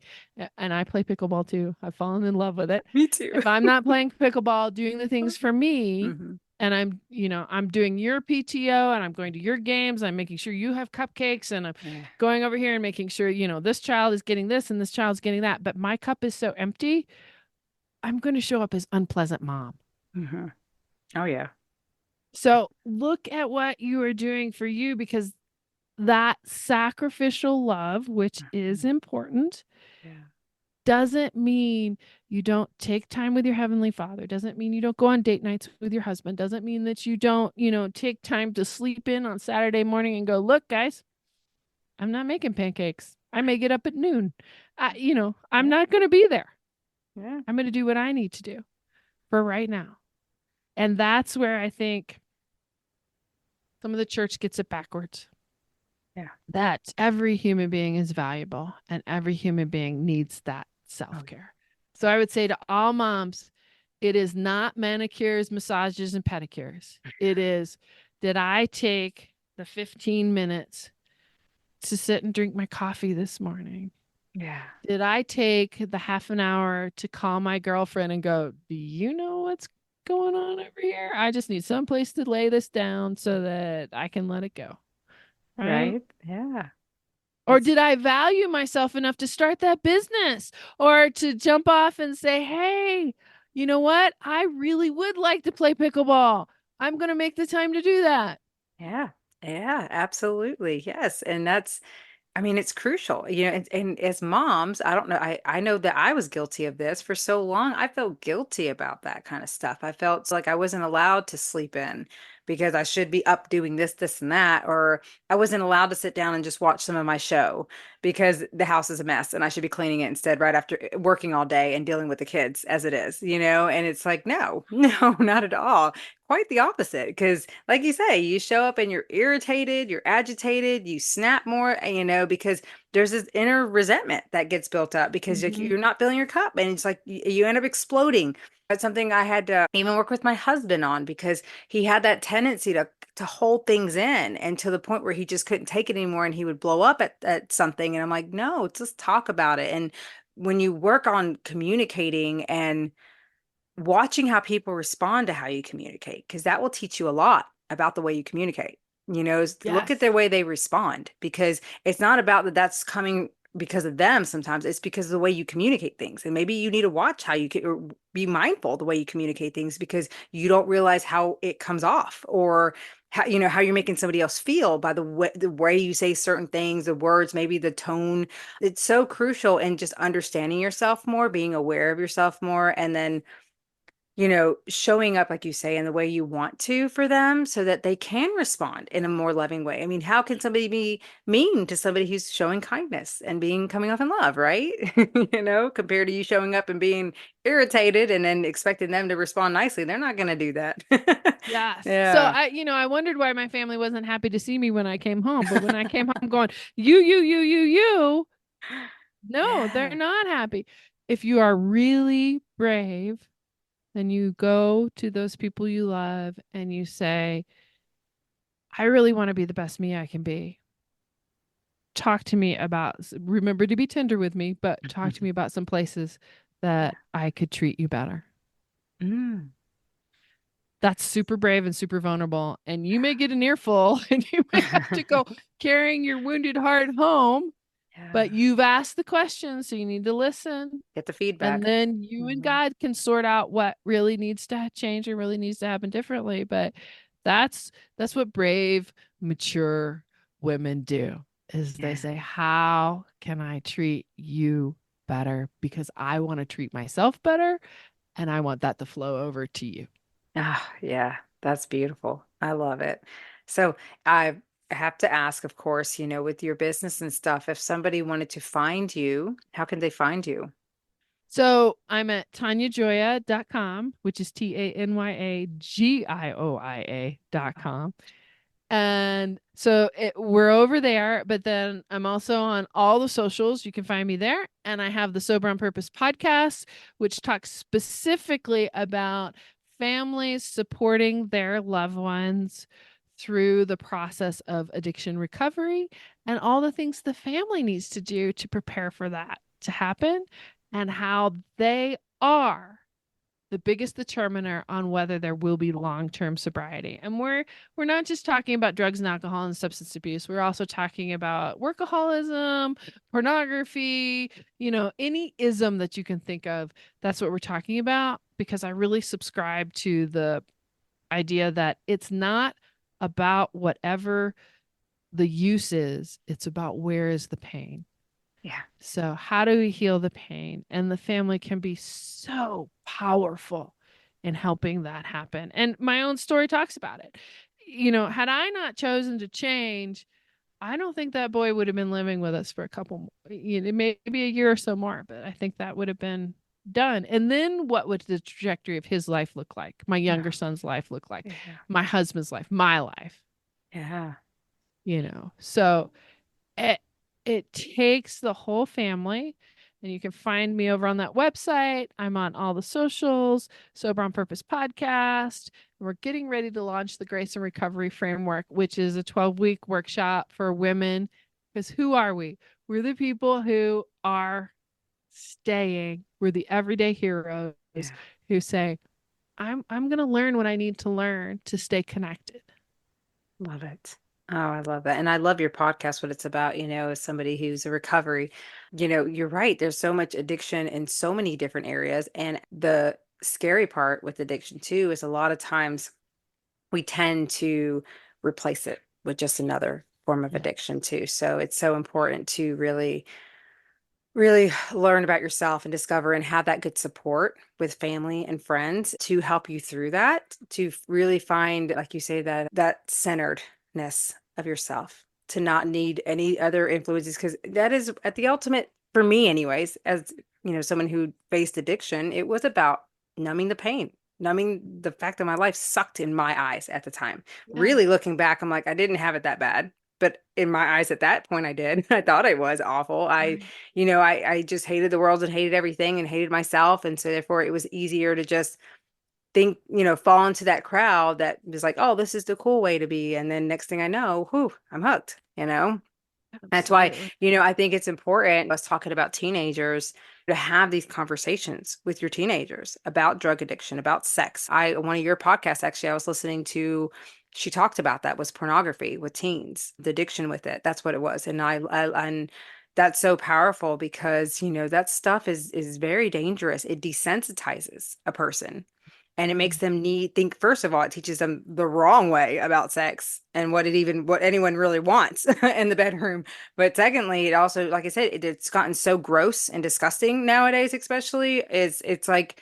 and I play pickleball too, I've fallen in love with it. Me too. If I'm not playing pickleball, doing the things for me, Mm-hmm. and I'm doing your PTO and I'm going to your games, I'm making sure you have cupcakes, and I'm Yeah. going over here and making sure, this child is getting this and this child's getting that, but my cup is so empty, I'm going to show up as unpleasant mom. Mm-hmm. Oh yeah. So look at what you are doing for you, because that sacrificial love, which is Mhm. important, Yeah. doesn't mean you don't take time with your heavenly father, doesn't mean you don't go on date nights with your husband, doesn't mean that you don't, take time to sleep in on Saturday morning and go, look, guys, I'm not making pancakes. I may get up at noon. I'm Yeah. not going to be there. Yeah. I'm going to do what I need to do for right now. And that's where I think some of the church gets it backwards. Yeah. That every human being is valuable and every human being needs that Oh self yeah. care. So I would say to all moms, it is not manicures, massages, and pedicures. It is, did I take the 15 minutes to sit and drink my coffee this morning? Yeah. Did I take the half an hour to call my girlfriend and go, do you know what's going on over here? I just need some place to lay this down so that I can let it go. Right? Right. Yeah. Or It's did I value myself enough to start that business or to jump off and say, hey, you know what? I really would like to play pickleball. I'm going to make the time to do that. yeah. Yeah, absolutely. Yes. And that's I mean, it's crucial, and as moms, I don't know, I know that I was guilty of this for so long. I felt guilty about that kind of stuff. I felt like I wasn't allowed to sleep in because I should be up doing this, and that, or I wasn't allowed to sit down and just watch some of my show because the house is a mess and I should be cleaning it instead right after working all day and dealing with the kids as it is. And it's like, no, no, not at all. Quite the opposite. Because, like you say, you show up and you're irritated, you're agitated, you snap more, because there's this inner resentment that gets built up because like, Mm-hmm. you're not filling your cup and it's like you end up exploding. That's something I had to even work with my husband on because he had that tendency to hold things in and to the point where he just couldn't take it anymore and he would blow up at something. And I'm like, no, let's just talk about it. And when you work on communicating and watching how people respond to how you communicate, because that will teach you a lot about the way you communicate. Look at Yes. the way they respond because it's not about that's coming because of them. Sometimes it's because of the way you communicate things. And maybe you need to watch how or be mindful of the way you communicate things because you don't realize how it comes off or how you're making somebody else feel by the way you say certain things, the words, maybe the tone. It's so crucial in just understanding yourself more, being aware of yourself more, and then showing up, like you say, in the way you want to for them so that they can respond in a more loving way. I mean, how can somebody be mean to somebody who's showing kindness and being coming off in love, right? Compared to you showing up and being irritated and then expecting them to respond nicely. They're not going to do that. Yes. So Yeah. I wondered why my family wasn't happy to see me when I came home. But when I came home going, you, no, they're Yeah. not happy. If you are really brave, then you go to those people you love and you say, I really want to be the best me I can be. talk to me about, remember to be tender with me, but talk to me about some places Yeah. that I could treat you better. Mm. That's super brave and super vulnerable. And you may get an earful and you may have to go carrying your wounded heart home, Yeah. but you've asked the question, so you need to listen. Get the And feedback. then you and Hmm. God can sort out what really needs to change or really needs to happen differently. But that's that's what brave, mature women do is they Yeah. say, how can I treat you better? Because I want to treat myself better and I want that to flow over to you. Ah, yeah, that's beautiful. I love it. So I have to ask, of course, with your business and stuff, if somebody wanted to find you, how can they find you? So I'm at tanyagioia.com, which is TANYAGIOIA.com. And so we're over there, but then I'm also on all the socials. You can find me there. And I have the Sober on Purpose podcast, which talks specifically about families supporting their loved ones through the process of addiction recovery and all the things the family needs to do to prepare for that to happen and how they are the biggest determiner on whether there will be long-term sobriety. And we're not just talking about drugs and alcohol and substance abuse. We're also talking about workaholism, pornography, any ism that you can think of. That's what we're talking about because I really subscribe to the idea that it's not about whatever the use is, it's about where is the pain. Yeah. So, how do we heal the pain? And the family can be so powerful in helping that happen. And my own story talks about it. Had I not chosen to change, I don't think that boy would have been living with us for a couple, maybe a year or so more, but I think that would have been done. And then what would the trajectory of his life look like? My younger Yeah. son's life look like? Yeah. My husband's life, my life, Yeah. So it it takes the whole family, and you can find me over on that website. I'm on all the socials, Sober on Purpose podcast. We're getting ready to launch the Grace and Recovery Framework, which is a 12-week workshop for women. Because who are we? We're the people who are staying. We're the everyday heroes Yeah. who say, I'm going to learn what I need to learn to stay connected. Love it. Oh, I love that. And I love your podcast, what it's about, as somebody who's a recovery. You're right. There's so much addiction in so many different areas. And the scary part with addiction, too, is a lot of times we tend to replace it with just another form of Yeah. addiction, too. So it's so important to really learn about yourself and discover and have that good support with family and friends to help you through that, to really find, like you say, that centeredness of yourself, to not need any other influences, because that is at the ultimate, for me anyways, as someone who faced addiction, it was about numbing the pain, numbing the fact that my life sucked in my eyes at the time. Yeah. Really looking back, I'm like, I didn't have it that bad. But in my eyes at that point, I did. I thought it was awful. Right. I just hated the world and hated everything and hated myself. And so therefore it was easier to just think, fall into that crowd that was like, oh, this is the cool way to be. And then next thing I know, whew, I'm hooked. That's why, Absolutely. I think it's important, us talking about teenagers, to have these conversations with your teenagers about drug addiction, about sex. One of your podcasts, actually, I was listening to, she talked about that was pornography with teens, the addiction with it. That's what it was. And that's so powerful because, that stuff is very dangerous. It desensitizes a person. And it makes them think, first of all, it teaches them the wrong way about sex and what anyone really wants in the bedroom. But secondly, it also, like I said, it's gotten so gross and disgusting nowadays, especially it's like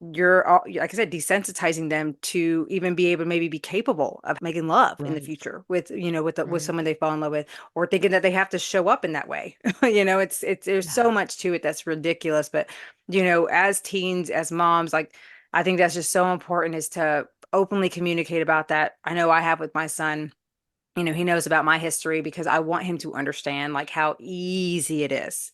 like I said, desensitizing them to even be able to maybe be capable of making love in the Right. future with Right. someone they fall in love with, or thinking that they have to show up in that way. It's there's Yeah. so much to it that's ridiculous. But as teens, as moms, like I think that's just so important is to openly communicate about that. I know I have with my son. He knows about my history because I want him to understand like how easy it is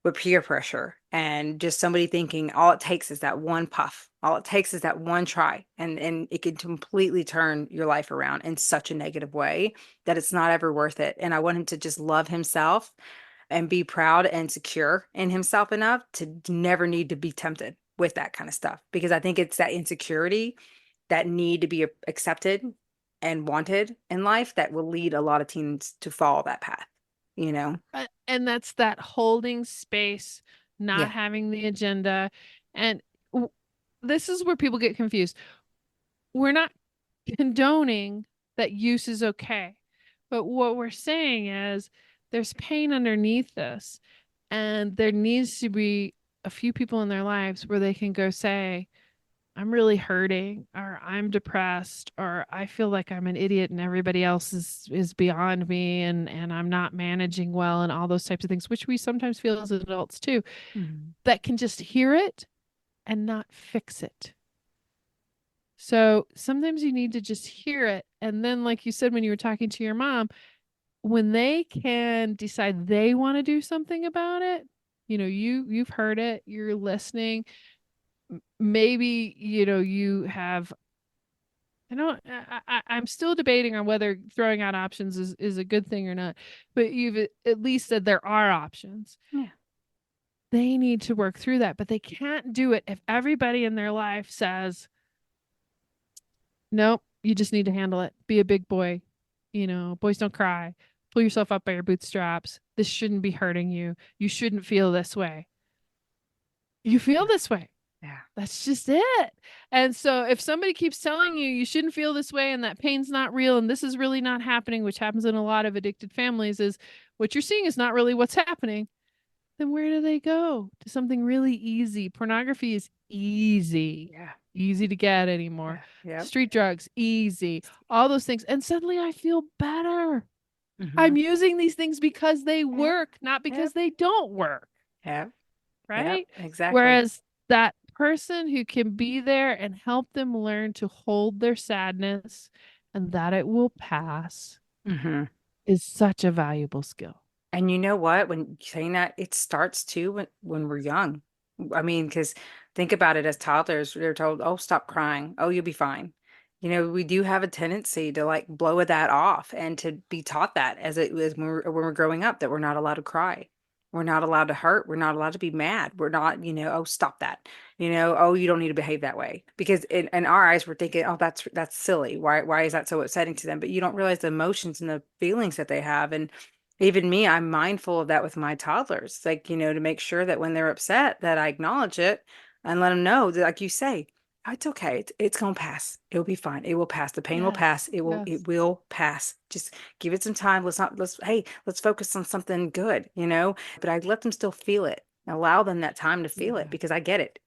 with peer pressure and just somebody thinking all it takes is that one puff. All it takes is that one try. And it can completely turn your life around in such a negative way that it's not ever worth it. And I want him to just love himself and be proud and secure in himself enough to never need to be tempted with that kind of stuff. Because I think it's that insecurity, that need to be accepted and wanted in life that will lead a lot of teens to follow that path, you know? And that's that holding space, not Yeah. having the agenda. And this is where people get confused. We're not condoning that use is okay. But what we're saying is there's pain underneath this. And there needs to be a few people in their lives where they can go say, I'm really hurting, or I'm depressed, or I feel like I'm an idiot and everybody else is beyond me, and I'm not managing well, and all those types of things, which we sometimes feel as adults too, Mhm. that can just hear it and not fix it. So sometimes you need to just hear it. And then, like you said, when you were talking to your mom, when they can decide they want to do something about it, you've heard it, you're listening. Maybe, you have, I don't, I'm still debating on whether throwing out options is a good thing or not, but you've at least said there are options. Yeah. They need to work through that, but they can't do it if everybody in their life says, nope, you just need to handle it. Be a big boy. Boys don't cry. Pull yourself up by your bootstraps. This shouldn't be hurting you. You shouldn't feel this way. You feel this way. Yeah. That's just it. And so if somebody keeps telling you you shouldn't feel this way and that pain's not real and this is really not happening, which happens in a lot of addicted families, is what you're seeing is not really what's happening, then where do they go? To something really easy. Pornography is easy. Yeah. Easy to get anymore. Yeah. Yep. Street drugs, easy. All those things. And suddenly I feel better. Mm-hmm. I'm using these things because they Yep. work, not because Yep. they don't work. Yep. Yep. Right? Exactly. Whereas that person who can be there and help them learn to hold their sadness and that it will pass Mm-hmm. is such a valuable skill. And you know what? When saying that, it starts too when we're young. I mean, because think about it as toddlers, they're told, "Oh, stop crying. Oh, you'll be fine." You know, we do have a tendency to like blow that off and to be taught that as it was when we're growing up that we're not allowed to cry. We're not allowed to hurt. We're not allowed to be mad. We're not, oh, stop that. Oh, you don't need to behave that way. Because in our eyes, we're thinking, oh, that's silly. Why is that so upsetting to them? But you don't realize the emotions and the feelings that they have. And even me, I'm mindful of that with my toddlers, like, to make sure that when they're upset, that I acknowledge it and let them know that, like you say, "Oh, it's okay. It's gonna pass. It'll be fine. It will pass. The pain will pass. Yes. It will, Yes. it will pass. Just give it some time. Hey, let's focus on something good. But I let them still feel it. Allow them that time to feel it Yeah. because I get it.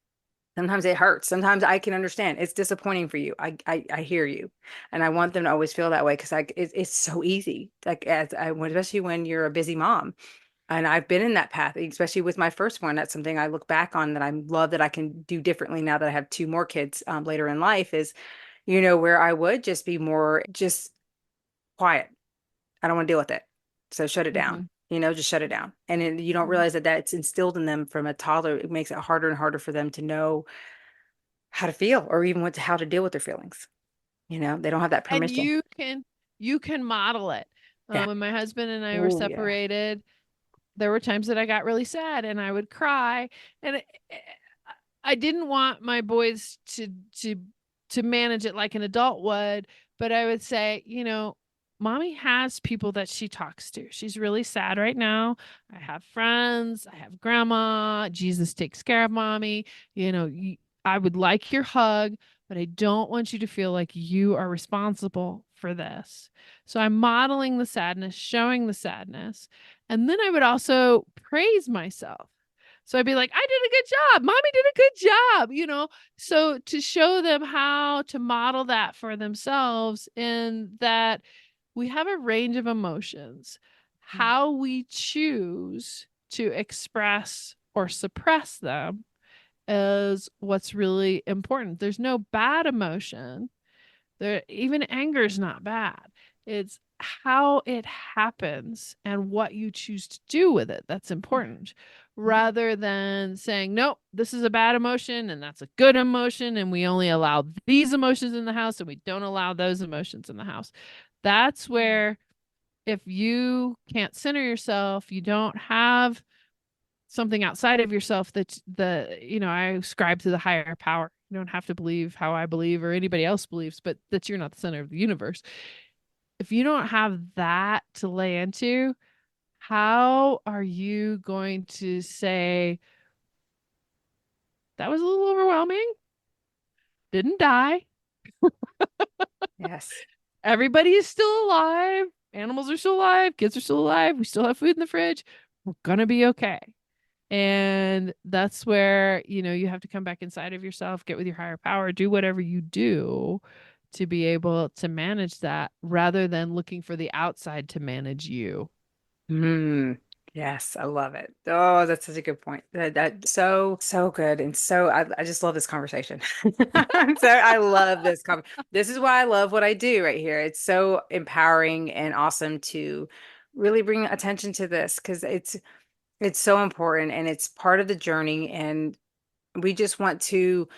Sometimes it hurts. Sometimes I can understand. It's disappointing for you. I hear you, and I want them to always feel that way because it's so easy. Like especially when you're a busy mom, and I've been in that path, especially with my first one. That's something I look back on that I love that I can do differently now that I have two more kids later in life. Is where I would just be more just quiet. I don't want to deal with it, so shut it down. Mm-hmm. Just shut it down. And then you don't realize that that's instilled in them from a toddler. It makes it harder and harder for them to know how to feel or even how to deal with their feelings. They don't have that And permission. you can model it. Yeah. When my husband and I were Oh, yeah. separated, there were times that I got really sad and I would cry, and I didn't want my boys to manage it like an adult would, but I would say, mommy has people that she talks to. She's really sad right now. I have friends, I have grandma, Jesus takes care of mommy. I would like your hug, but I don't want you to feel like you are responsible for this. So I'm modeling the sadness, showing the sadness. And then I would also praise myself. So I'd be like, I did a good job. Mommy did a good job. So to show them how to model that for themselves, in that we have a range of emotions. How we choose to express or suppress them is what's really important. There's no bad emotion. Even anger is not bad. It's how it happens and what you choose to do with it. That's important. Rather than saying, nope, this is a bad emotion and that's a good emotion. And we only allow these emotions in the house and we don't allow those emotions in the house. That's where, if you can't center yourself, you don't have something outside of yourself that I ascribe to the higher power. You don't have to believe how I believe or anybody else believes, but that you're not the center of the universe. If you don't have that to lay into, how are you going to say, that was a little overwhelming? Didn't die. Yes. Everybody is still alive. Animals are still alive. Kids are still alive. We still have food in the fridge. We're going to be okay. And that's where, you have to come back inside of yourself, get with your higher power, do whatever you do to be able to manage that rather than looking for the outside to manage you. Yes, I love it. Oh, that's such a good point. That so good. And so I just love this conversation. So I love this this is why I love what I do right here. It's so empowering and awesome to really bring attention to this because it's so important and it's part of the journey. And we just want to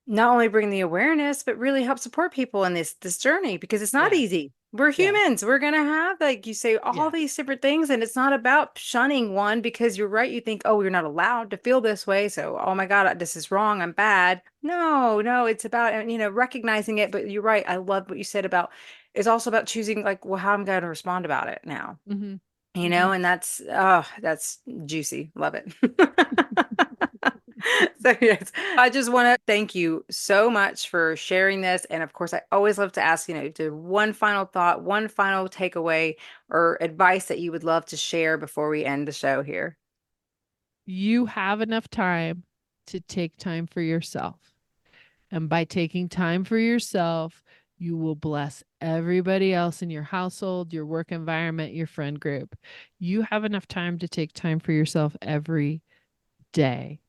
not only bring the awareness, but really help support people in this journey because it's not Yes. easy. We're Yes. humans. We're gonna have, like you say, all Yes. these different things, and it's not about shunning one because you're right. You think, oh, you're not allowed to feel this way, so oh my God, this is wrong. I'm bad. No, no, it's about recognizing it. But you're right. I love what you said about. It's also about choosing, like, well, how I'm going to respond about it now. Mm-hmm. Mm-hmm. And that's juicy. Love it. So yes, I just want to thank you so much for sharing this. And of course, I always love to ask, to one final thought, one final takeaway or advice that you would love to share before we end the show here. You have enough time to take time for yourself. And by taking time for yourself, you will bless everybody else in your household, your work environment, your friend group. You have enough time to take time for yourself every day.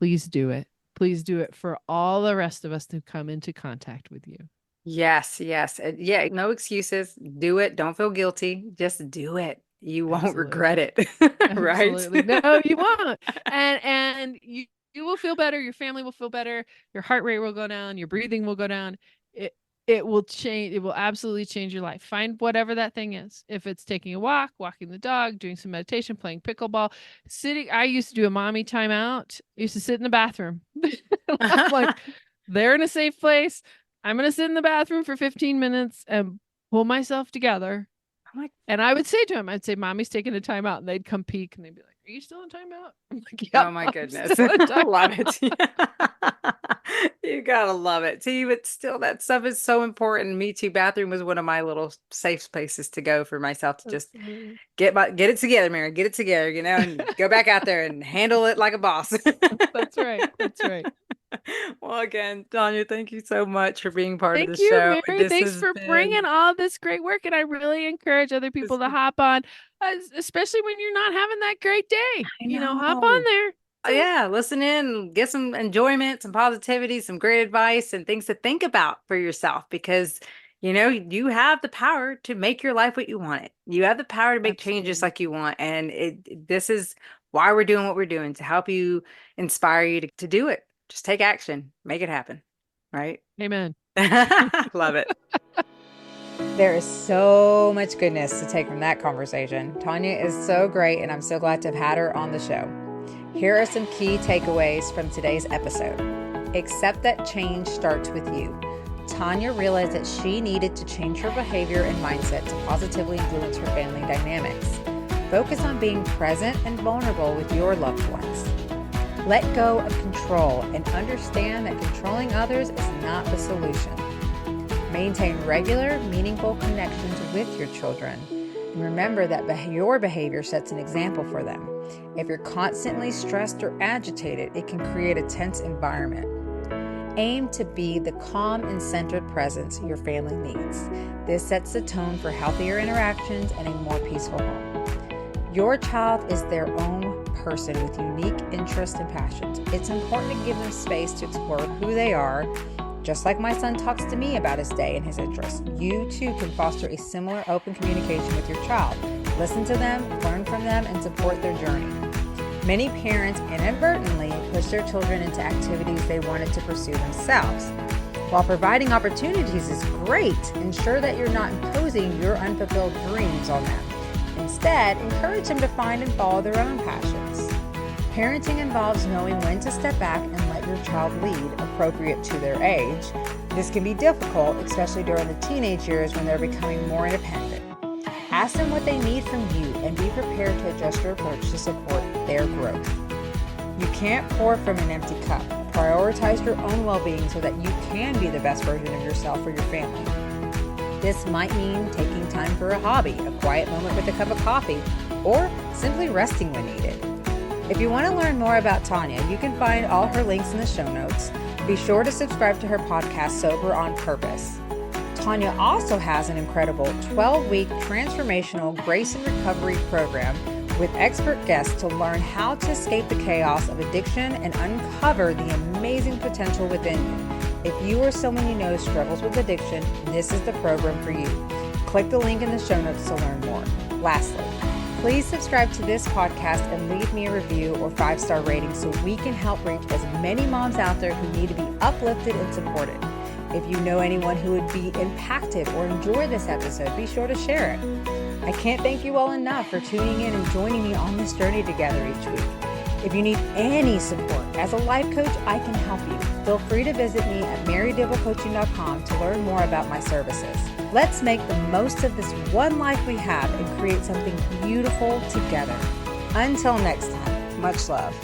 Please do it. Please do it for all the rest of us to come into contact with you. Yes, yes. Yeah, no excuses. Do it. Don't feel guilty. Just do it. You won't regret Absolutely. it. Right? Absolutely. No, you won't. And you will feel better, your family will feel better, your heart rate will go down, your breathing will go down. It will change, it will absolutely change your life. Find whatever that thing is. If it's taking a walk, walking the dog, doing some meditation, playing pickleball, sitting. I used to do a mommy timeout. I used to sit in the bathroom. I'm like, they're in a safe place. I'm gonna sit in the bathroom for 15 minutes and pull myself together. I'm like, And I would say to him, I'd say, Mommy's taking a timeout. And they'd come peek and they'd be like, Are you still in timeout? I'm like, oh Yep, my I'm goodness. still in I love timeout. it. You gotta love it. See, but still that stuff is so important. Me too. Bathroom was one of my little safe places to go for myself to just Absolutely. get it together, Mary. Get it together, and go back out there and handle it like a boss. That's right. That's right. Well, again, Tanya, thank you so much for being part of the Thank you, show. Mary. This Thanks has for bringing been all this great work. And I really encourage other people this, to hop on, especially when you're not having that great day. I Hop on know. there. Yeah, listen in, get some enjoyment, some positivity, some great advice, and things to think about for yourself because you have the power to make your life what you want it. You have the power to make changes Absolutely. like you want. And this is why we're doing what we're doing to help you, inspire you to do it. Just take action, make it happen. Right? Amen. Love it. There is so much goodness to take from that conversation. Tanya is so great, and I'm so glad to have had her on the show. Here are some key takeaways from today's episode. Accept that change starts with you. Tanya realized that she needed to change her behavior and mindset to positively influence her family dynamics. Focus on being present and vulnerable with your loved ones. Let go of control and understand that controlling others is not the solution. Maintain regular, meaningful connections with your children. And remember that your behavior sets an example for them. If you're constantly stressed or agitated, it can create a tense environment. Aim to be the calm and centered presence your family needs. This sets the tone for healthier interactions and a more peaceful home. Your child is their own person with unique interests and passions. It's important to give them space to explore who they are, Just like my son talks to me about his day and his interests, you too can foster a similar open communication with your child. Listen to them, learn from them, and support their journey. Many parents inadvertently push their children into activities they wanted to pursue themselves. While providing opportunities is great, ensure that you're not imposing your unfulfilled dreams on them. Instead, encourage them to find and follow their own passions. Parenting involves knowing when to step back and let your child lead, appropriate to their age. This can be difficult, especially during the teenage years when they're becoming more independent. Ask them what they need from you and be prepared to adjust your approach to support their growth. You can't pour from an empty cup. Prioritize your own well-being so that you can be the best version of yourself for your family. This might mean taking time for a hobby, a quiet moment with a cup of coffee, or simply resting when needed. If you want to learn more about Tanya, you can find all her links in the show notes. Be sure to subscribe to her podcast, Sober on Purpose. Tanya also has an incredible 12-week transformational grace and recovery program with expert guests to learn how to escape the chaos of addiction and uncover the amazing potential within you. If you or someone you know struggles with addiction, this is the program for you. Click the link in the show notes to learn more. Lastly, please subscribe to this podcast and leave me a review or 5-star rating so we can help reach as many moms out there who need to be uplifted and supported. If you know anyone who would be impacted or enjoy this episode, be sure to share it. I can't thank you all enough for tuning in and joining me on this journey together each week. If you need any support as a life coach, I can help you. Feel free to visit me at marydibblecoaching.com to learn more about my services. Let's make the most of this one life we have and create something beautiful together. Until next time, much love.